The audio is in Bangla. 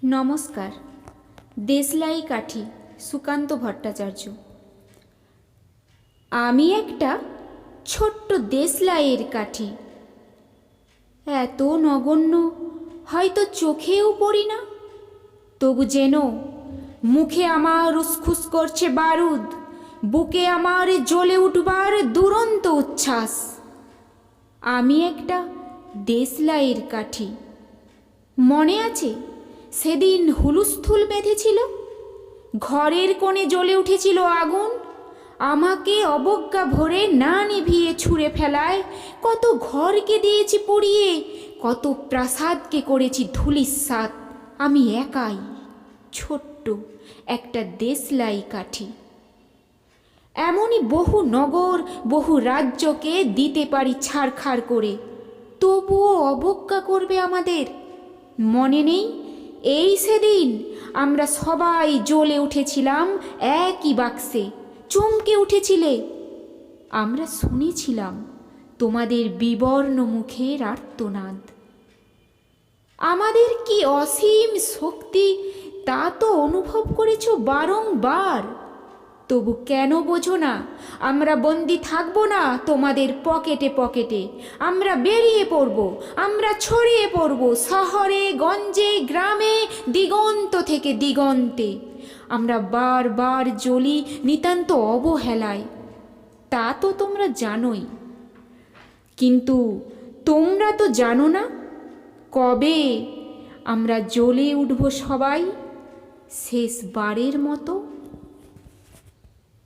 নমস্কার। দেশলাই কাঠি, সুকান্ত ভট্টাচার্য। আমি একটা ছোট্ট দেশলাইয়ের কাঠি, এত নগণ্য হয়তো চোখেও পড়ি না, তবু যেন মুখে আমার উসখুস করছে বারুদ, বুকে আমার জ্বলে উঠবার দুরন্ত উচ্ছ্বাস। আমি একটা দেশলাইয়ের কাঠি। মনে আছে সেদিন হুলুস্থুল বেঁধেছিল, ঘরের কোণে জ্বলে উঠেছিল আগুন, আমাকে অবজ্ঞা ভরে না নিভিয়ে ছুঁড়ে ফেলায় কত ঘরকে দিয়েছি পুড়িয়ে, কত প্রাসাদকে করেছি ধূলিসাৎ। আমি একাই ছোট্ট একটা দেশলাই কাঠি। এমনই বহু নগর, বহু রাজ্যকে দিতে পারি ছাড়খাড় করে, তবুও অবজ্ঞা করবে আমাদের। মনে নেই এই সেদিন আমরা সবাই জ্বলে উঠেছিলাম একই বাক্সে, চমকে উঠেছিলে। আমরা শুনেছিলাম তোমাদের বিবর্ণ মুখের আর্তনাদ। আমাদের কি অসীম শক্তি তা তো অনুভব করেছ বারংবার, তবু কেন বোঝো না আমরা বন্দি থাকবো না তোমাদের পকেটে পকেটে। আমরা বেরিয়ে পড়ব, আমরা ছড়িয়ে পড়ব শহরে গঞ্জে গ্রামে, দিগন্ত থেকে দিগন্তে। আমরা বারবার জ্বলি নিতান্ত অবহেলায়, তা তো তোমরা জানোই। কিন্তু তোমরা তো জানো না কবে আমরা জ্বলে উঠব সবাই শেষবারের মতো।